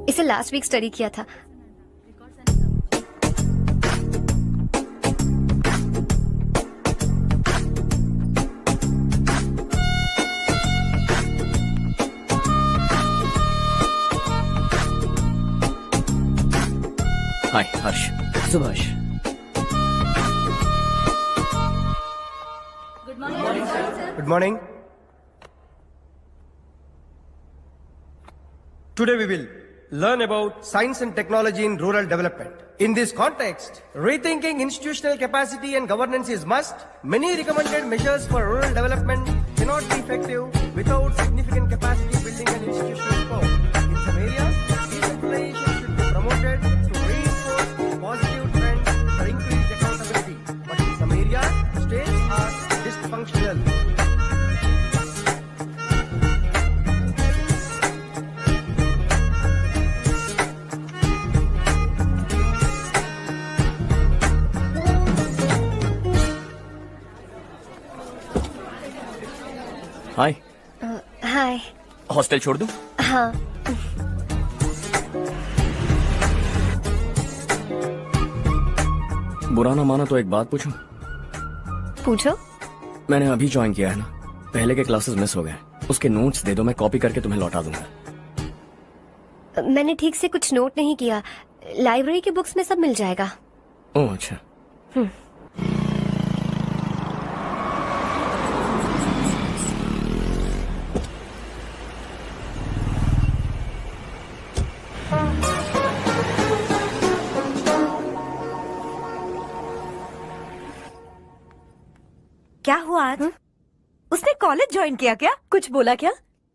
इसे last week study किया था। हाय हर्ष। Subhash. Good morning. Today we will learn about science and technology in rural development. In this context, rethinking institutional capacity and governance is must. Many recommended measures for rural development cannot be effective without significant capacity building and institutional support. In some areas, decentralization should be promoted to reinforce positive trends for increased accountability. But in some areas, states are dysfunctional. Hi. Hi. Hostel छोड़ दूं? हाँ। बुरा ना माना तो एक बात पूछूं? पूछो। मैंने अभी ज्वाइन किया है ना, पहले के क्लासेस मिस हो गए। उसके नोट्स दे दो, मैं कॉपी करके तुम्हें लौटा दूंगा। मैंने ठीक से कुछ नोट नहीं किया। लाइब्रेरी की बुक्स में सब मिल जाएगा। ओह अच्छा। क्या हुआ आज? उसने कॉलेज ज्वाइन किया क्या? कुछ बोला क्या?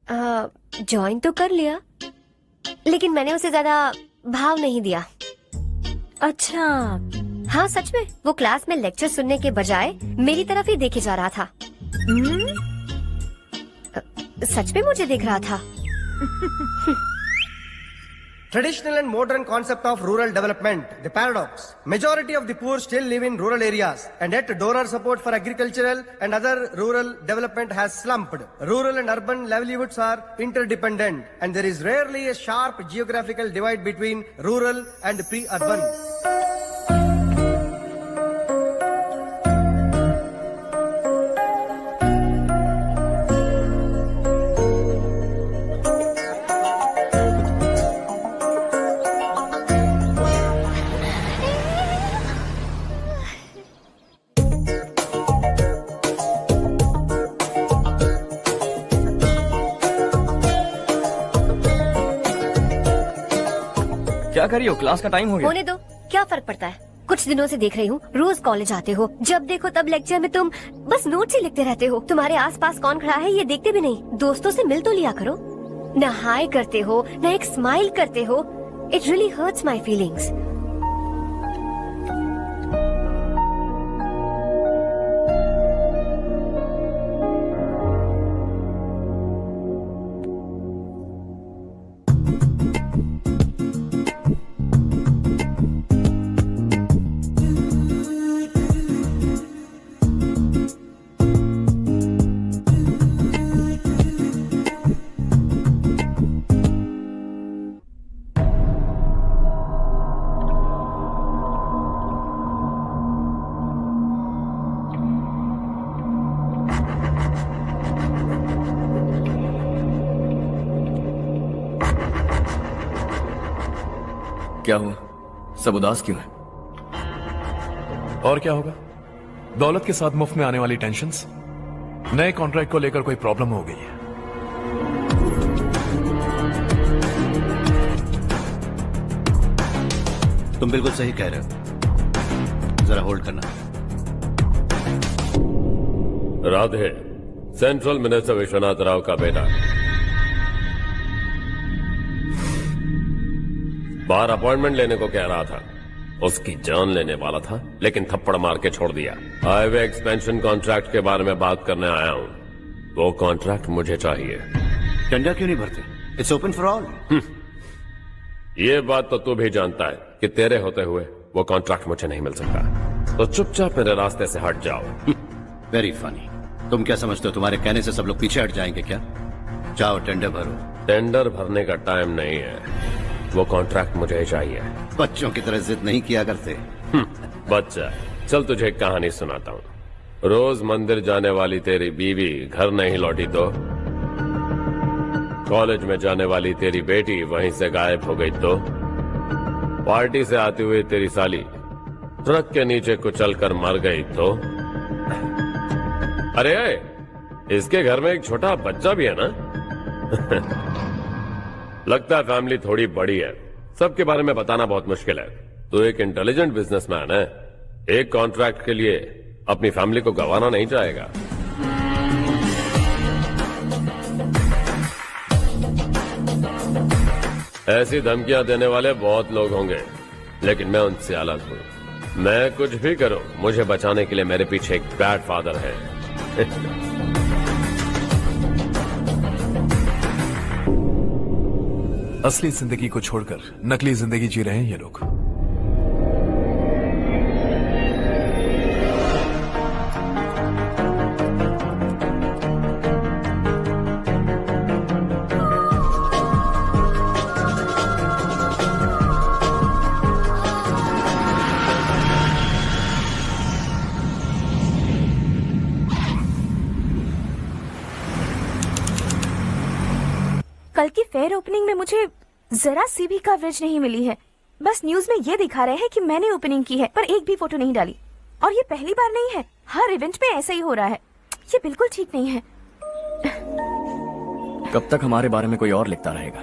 ज्वाइन तो कर लिया, लेकिन मैंने उसे ज्यादा भाव नहीं दिया। अच्छा। हाँ सच में, वो क्लास में लेक्चर सुनने के बजाय मेरी तरफ ही देखे जा रहा था। सच में मुझे देख रहा था। Traditional and modern concept of rural development, the paradox. Majority of the poor still live in rural areas, and yet donor support for agricultural and other rural development has slumped. Rural and urban livelihoods are interdependent, and there is rarely a sharp geographical divide between rural and pre-urban. क्या कर रही हो? Class का time हो गया। होने दो, क्या फर्क पड़ता है? कुछ दिनों से देख रही हूँ, रोज कॉलेज आते हो, जब देखो तब लेक्चर में तुम बस नोट्स ही लिखते रहते हो। तुम्हारे आसपास कौन खड़ा है ये देखते भी नहीं। दोस्तों से मिल तो लिया करो। न हाय करते हो, न एक स्माइल करते हो। It really hurts my feelings. क्या हुआ? सब उदास क्यों है? और क्या होगा? दौलत के साथ मुफ्त में आने वाली टेंशन्स। नए कॉन्ट्रैक्ट को लेकर कोई प्रॉब्लम हो गई है। तुम बिल्कुल सही कह रहे हो। जरा होल्ड करना। राधे, सेंट्रल मिनिस्टर विश्वनाथ राव का बेटा। बाहर अपॉइंटमेंट लेने को कह रहा था। उसकी जान लेने वाला था, लेकिन थप्पड़ मार के छोड़ दिया। हाईवे एक्सपेंशन कॉन्ट्रैक्ट के बारे में बात करने आया हूं। वो कॉन्ट्रैक्ट मुझे चाहिए। टेंडर क्यों नहीं भरते? It's open for all. ये बात तो तू भी जानता है कि तेरे होते हुए वो कॉन्ट्रैक्ट मुझे नहीं मिल सकता। तो चुपचाप मेरे रास्ते से हट जाओ। Very funny. तुम क्या समझते हो तुम्हारे कहने से सब लोग पीछे हट जाएंगे क्या? जाओ टेंडर भरो। टेंडर भरने का टाइम नहीं है। वो कॉन्ट्रैक्ट मुझे चाहिए। बच्चों की तरह जिद नहीं किया करते। बच्चा, चल तुझे एक कहानी सुनाता हूँ। रोज मंदिर जाने वाली तेरी बीवी घर नहीं लौटी तो, कॉलेज में जाने वाली तेरी बेटी वहीं से गायब हो गई तो, पार्टी से आती हुई तेरी साली ट्रक के नीचे कुचलकर मर गई तो। अरे इसके घर में एक छोटा बच्चा भी है ना। लगता है फैमिली थोड़ी बड़ी है, सबके बारे में बताना बहुत मुश्किल है। तो एक इंटेलिजेंट बिजनेसमैन है, एक कॉन्ट्रैक्ट के लिए अपनी फैमिली को गंवाना नहीं चाहेगा। ऐसी धमकियां देने वाले बहुत लोग होंगे, लेकिन मैं उनसे अलग हूं। मैं कुछ भी करूं, मुझे बचाने के लिए मेरे पीछे एक बैड फादर है। असली जिंदगी को छोड़कर नकली जिंदगी जी रहे हैं ये लोग। कल की फेयर ओपनिंग में मुझे जरा सी भी कवरेज नहीं मिली है। बस न्यूज में ये दिखा रहे हैं कि मैंने ओपनिंग की है, पर एक भी फोटो नहीं डाली। और ये पहली बार नहीं है, हर इवेंट में ऐसा ही हो रहा है। ये बिल्कुल ठीक नहीं है। कब तक हमारे बारे में कोई और लिखता रहेगा?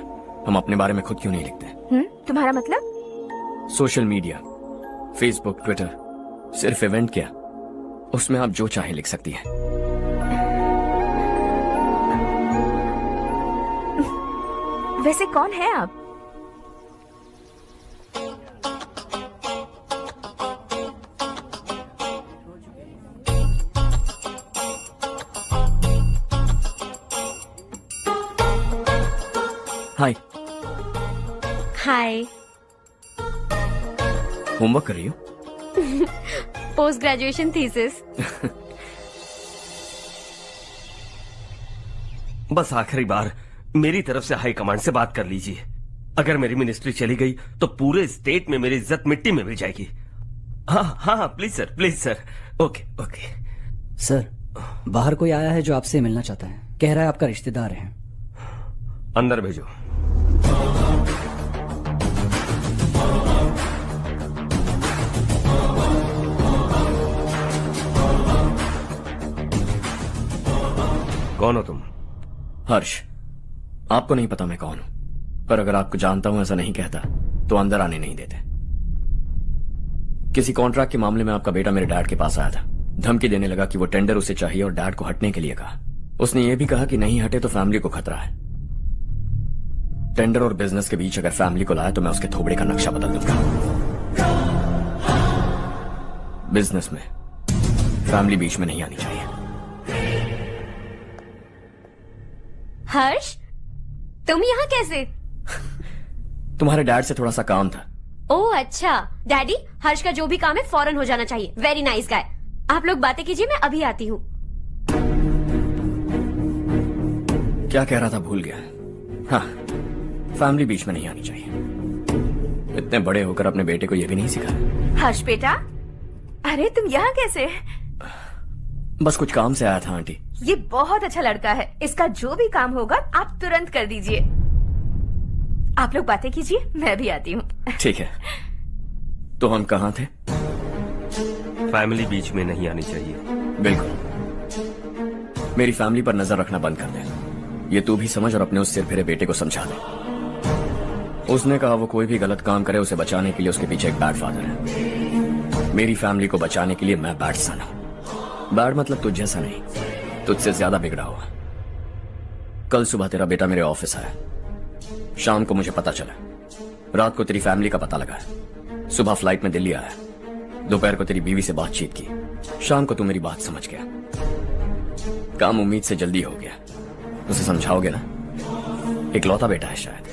हम अपने बारे में खुद क्यों नहीं लिखते? तुम्हारा मतलब? सोशल मीडिया, फेसबुक, ट्विटर, सिर्फ इवेंट क्या, उसमें आप जो चाहे लिख सकती हैं। वैसे कौन है आप? हाय। हाय। होमवर्क कर रही हो? Post graduation thesis. बस आखिरी बार मेरी तरफ से हाई कमांड से बात कर लीजिए। अगर मेरी मिनिस्ट्री चली गई तो पूरे स्टेट में मेरी इज्जत मिट्टी में मिल जाएगी। हाँ हाँ please sir, please sir. Okay okay sir, बाहर कोई आया है जो आपसे मिलना चाहता है। कह रहा है आपका रिश्तेदार है। अंदर भेजो। कौन हो तुम? हर्ष। आपको नहीं पता मैं कौन हूं, पर अगर आपको जानता हूं ऐसा नहीं कहता तो अंदर आने नहीं देते। किसी कॉन्ट्रैक्ट के मामले में आपका बेटा मेरे डैड के पास आया था। धमकी देने लगा कि वो टेंडर उसे चाहिए और डैड को हटने के लिए कहा। उसने ये भी कहा कि नहीं हटे तो फैमिली को खतरा है। टेंडर और बिजनेस के बीच अगर फैमिली को लाया तो मैं उसके थोबड़े का नक्शा बदल दूंगा। बिजनेस में फैमिली बीच में नहीं आनी चाहिए। हर्ष, तुम यहाँ कैसे? तुम्हारे डैड से थोड़ा सा काम था। ओह अच्छा। डैडी, हर्ष का जो भी काम है फौरन हो जाना चाहिए। Very nice guy. आप लोग बातें कीजिए, मैं अभी आती हूँ। क्या कह रहा था भूल गया। हाँ, फैमिली बीच में नहीं आनी चाहिए। इतने बड़े होकर अपने बेटे को यह भी नहीं सिखाया। हर्ष बेटा, अरे तुम यहाँ कैसे? बस कुछ काम से आया था आंटी। ये बहुत अच्छा लड़का है। इसका जो भी काम होगा आप तुरंत कर दीजिए। आप लोग बातें कीजिए, मैं भी आती हूँ। ठीक है। तो हम कहाँ थे? फैमिली बीच में नहीं आनी चाहिए। बिल्कुल। मेरी फैमिली पर नजर रखना बंद कर दे। ये तू भी समझ और अपने उस सिर फिरे बेटे को समझा दे। उसने कहा वो कोई भी गलत काम करे उसे बचाने के लिए उसके पीछे एक बैड फादर है। मेरी फैमिली को बचाने के लिए मैं बैड सन हूं। बैड मतलब तुझ जैसा नहीं, तुझसे ज्यादा बिगड़ा हुआ। कल सुबह तेरा बेटा मेरे ऑफिस आया। शाम को मुझे पता चला। रात को तेरी फैमिली का पता लगा। सुबह फ्लाइट में दिल्ली आया। दोपहर को तेरी बीवी से बातचीत की। शाम को तू मेरी बात समझ गया। काम उम्मीद से जल्दी हो गया। उसे समझाओगे ना? इकलौता बेटा है शायद।